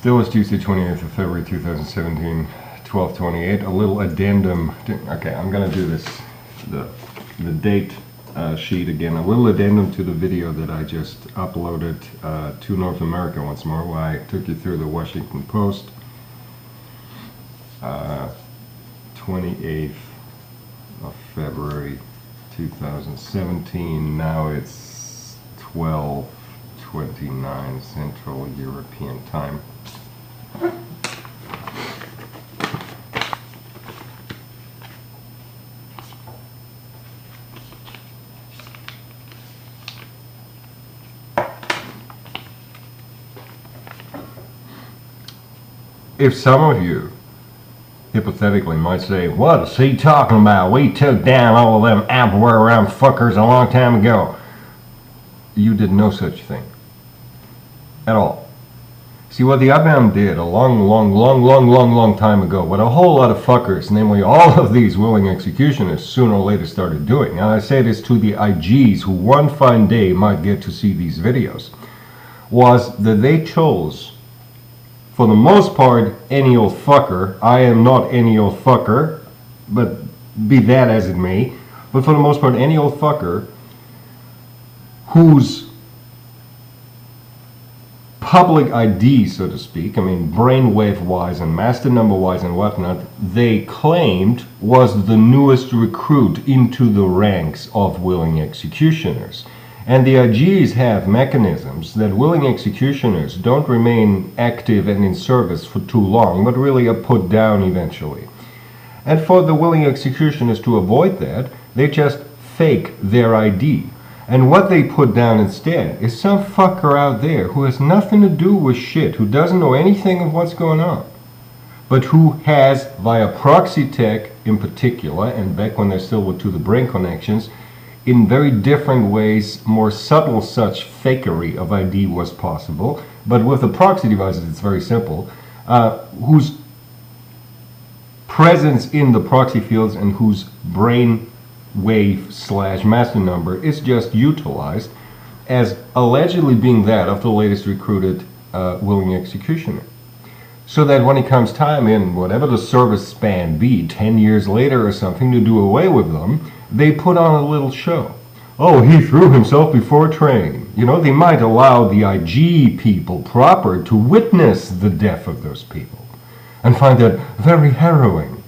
Still was Tuesday, 28th of February 2017, 12:28. A little addendum. Okay, I'm gonna do this, the date sheet again. A little addendum to the video that I just uploaded to North America once more, where I took you through the Washington Post. 28th of February 2017. Now it's 12:29 Central European Time. If some of you hypothetically might say, what is he talking about? We took down all of them Abwehramt fuckers a long time ago. You did no such thing at all. See, what the Addendum did a long time ago, what a whole lot of fuckers, namely all of these willing executioners, sooner or later started doing, and I say this to the IGs who one fine day might get to see these videos, was that they chose, for the most part, any old fucker. I am not any old fucker, but be that as it may, but for the most part, any old fucker whose public ID, so to speak, I mean brainwave-wise and master number-wise and whatnot, they claimed was the newest recruit into the ranks of willing executioners. And the IGs have mechanisms that willing executioners don't remain active and in service for too long, but really are put down eventually. And for the willing executioners to avoid that, they just fake their ID. And what they put down instead is some fucker out there who has nothing to do with shit, who doesn't know anything of what's going on, but who has, via proxy tech in particular, and back when there still were to the brain connections, in very different ways, more subtle such fakery of ID was possible, but with the proxy devices it's very simple, whose presence in the proxy fields and whose brain wave / master number is just utilized as allegedly being that of the latest recruited willing executioner. So that when it comes time in whatever the service span be, 10 years later or something, to do away with them, they put on a little show. Oh, he threw himself before train. You know, they might allow the IG people proper to witness the death of those people and find that very harrowing,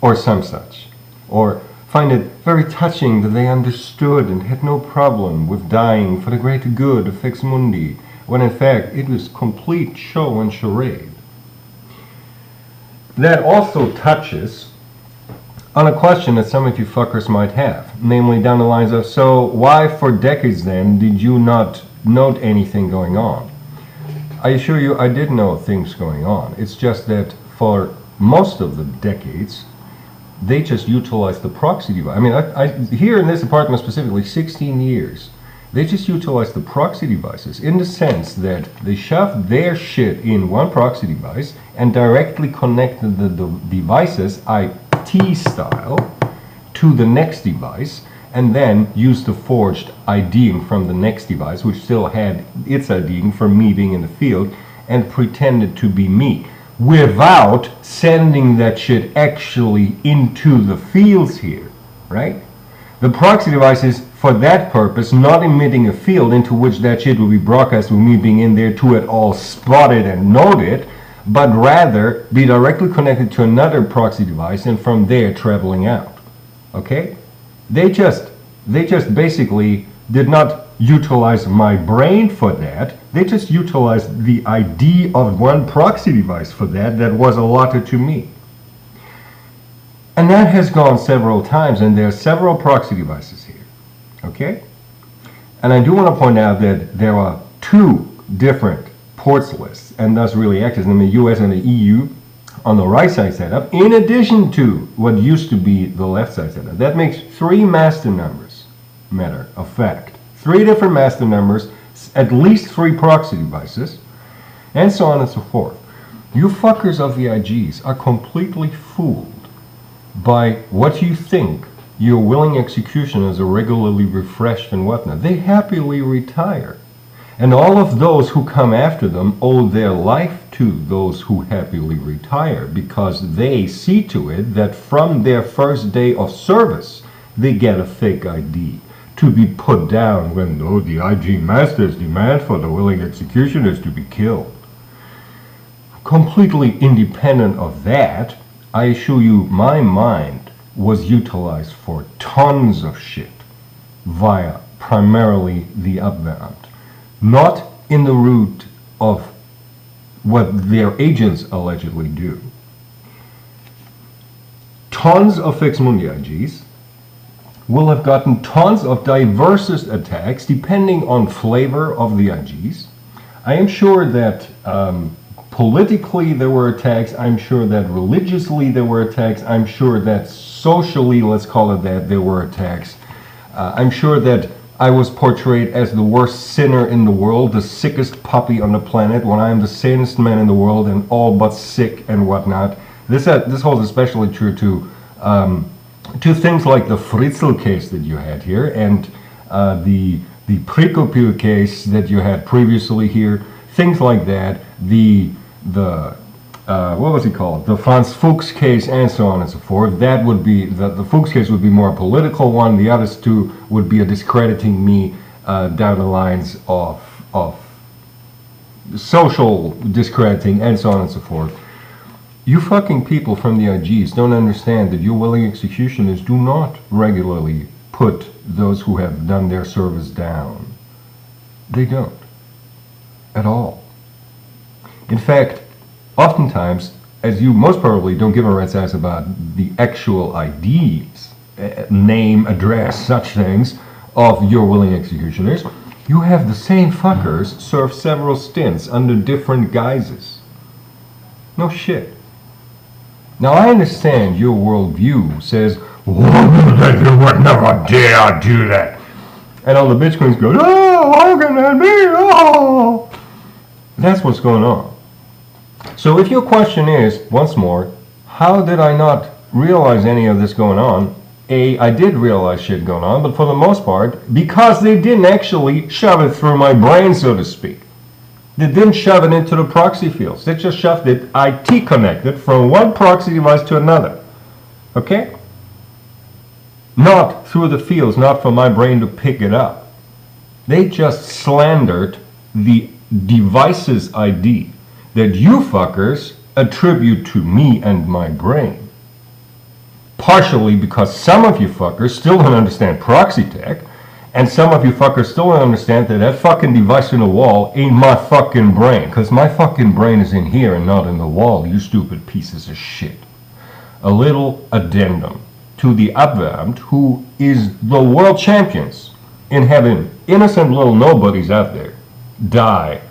or some such, or find it very touching that they understood and had no problem with dying for the greater good of Fex Mundi, when in fact it was complete show and charade. That also touches on a question that some of you fuckers might have, namely down the lines of, so why for decades then did you not note anything going on? I assure you I did know things going on. It's just that for most of the decades they just utilized the proxy device. I mean, here in this apartment specifically, 16 years, they just utilized the proxy devices in the sense that they shoved their shit in one proxy device and directly connected the devices IT style to the next device, and then used the forged IDing from the next device, which still had its IDing from me being in the field, and pretended to be me, without sending that shit actually into the fields here, right? The proxy device is for that purpose, not emitting a field into which that shit will be broadcast with me being in there to at all spot it and note it, but rather be directly connected to another proxy device and from there traveling out. Okay? They just basically did not utilize my brain for that. They just utilized the ID of one proxy device for that was allotted to me. And that has gone several times, and there are several proxy devices here. Okay? And I do want to point out that there are two different ports lists, and thus really actors in the US and the EU on the right side setup, in addition to what used to be the left side setup. That makes 3 master numbers, matter of fact. 3 different master numbers, at least 3 proxy devices, and so on and so forth. You fuckers of the IGs are completely fooled by what you think your willing executioners are regularly refreshed and whatnot. They happily retire. And all of those who come after them owe their life to those who happily retire, because they see to it that from their first day of service they get a fake ID to be put down when the IG masters demand for the willing executioners to be killed. Completely independent of that, I assure you my mind was utilized for tons of shit via primarily the Abwehramt, not in the route of what their agents allegedly do. Tons of Fix Mundi IGs will have gotten tons of diverse attacks depending on flavor of the IGs. I am sure that politically there were attacks, I'm sure that religiously there were attacks, I'm sure that socially, let's call it that, there were attacks. I'm sure that I was portrayed as the worst sinner in the world, the sickest puppy on the planet, when I am the sanest man in the world and all but sick and whatnot. This holds especially true to things like the Fritzl case that you had here and the Prikopil case that you had previously here, things like that, what was he called? The Franz Fuchs case and so on and so forth. That would be, the Fuchs case would be more a political one. The others two would be a discrediting me down the lines of social discrediting and so on and so forth. You fucking people from the IGs don't understand that your willing executioners do not regularly put those who have done their service down. They don't. At all. In fact, oftentimes, as you most probably don't give a rat's ass about the actual IDs, name, address, such things, of your willing executioners, you have the same fuckers serve several stints under different guises. No shit. Now I understand your worldview says, "Whoa, you would never dare do that." And all the bitch queens go, "Oh, how can that be? Oh." That's what's going on. So if your question is, once more, how did I not realize any of this going on? I did realize shit going on, but for the most part, because they didn't actually shove it through my brain, so to speak. They didn't shove it into the proxy fields. They just shoved it IT connected from one proxy device to another. Okay? Not through the fields, not for my brain to pick it up. They just slandered the device's ID that you fuckers attribute to me and my brain. Partially because some of you fuckers still don't understand proxy tech, and some of you fuckers still don't understand that that fucking device in the wall ain't my fucking brain, because my fucking brain is in here and not in the wall, you stupid pieces of shit. A little addendum to the Abwehramt, who is the world champions in having innocent little nobodies out there die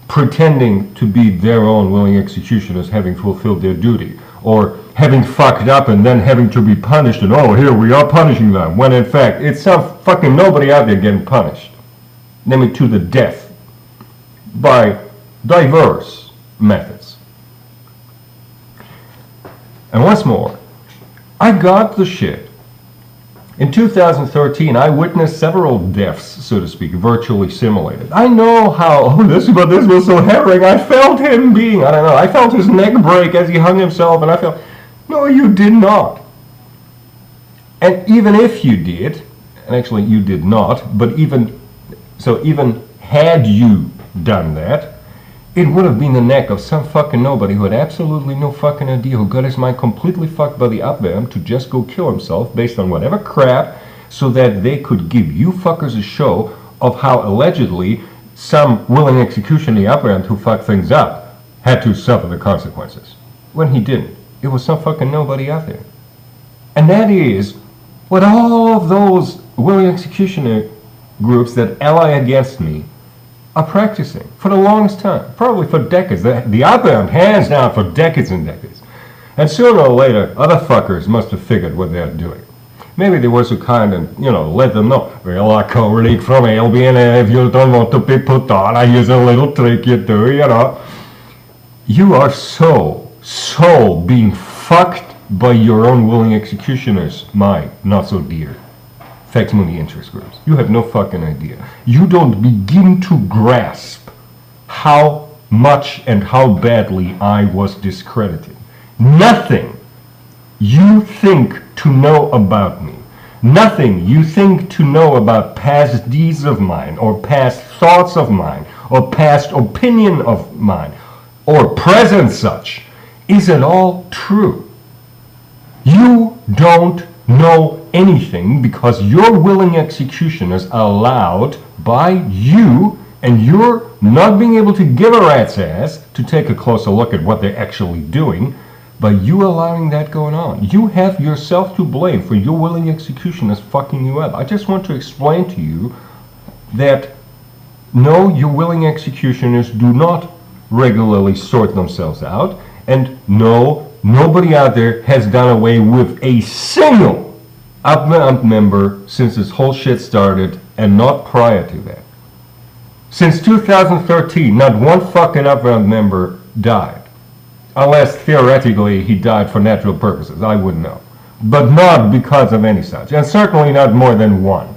pretending to be their own willing executioners, having fulfilled their duty, or having fucked up and then having to be punished, and oh, here we are punishing them, when in fact it's some fucking nobody out there getting punished, namely to the death, by diverse methods. And once more, I got the shit. In 2013, I witnessed several deaths, so to speak, virtually simulated. I know how, this was so harrowing. I felt him being, I don't know, I felt his neck break as he hung himself, and I felt, no, you did not. And even if you did, and actually you did not, but even had you done that, it would have been the neck of some fucking nobody who had absolutely no fucking idea, who got his mind completely fucked by the Abwehramt to just go kill himself based on whatever crap, so that they could give you fuckers a show of how allegedly some willing execution in the Abwehramt who fucked things up had to suffer the consequences. When he didn't. It was some fucking nobody out there. And that is what all of those willing executioner groups that ally against me are practicing for the longest time, probably for decades. The Abwehramt, hands down, for decades and decades. And sooner or later, other fuckers must have figured what they're doing. Maybe they were so kind and, let them know, well, a colleague from Albion, if you don't want to be put on, here's a little trick you do, You are so being fucked by your own willing executioners, my not so dear Fex Mundi interest groups. You have no fucking idea. You don't begin to grasp how much and how badly I was discredited. Nothing you think to know about me, nothing you think to know about past deeds of mine, or past thoughts of mine, or past opinion of mine, or present such, is at all true. You don't know anything because your willing execution is allowed by you, and you're not being able to give a rat's ass to take a closer look at what they're actually doing, by you allowing that going on. You have yourself to blame for your willing execution is fucking you up. I just want to explain to you that no, your willing executioners do not regularly sort themselves out, and no, nobody out there has done away with a single Abwehramt member since this whole shit started, and not prior to that. Since 2013, not one fucking Abwehramt member died. Unless theoretically he died for natural purposes, I wouldn't know. But not because of any such, and certainly not more than one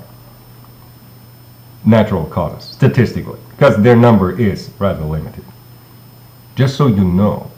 natural cause, statistically, because their number is rather limited. Just so you know.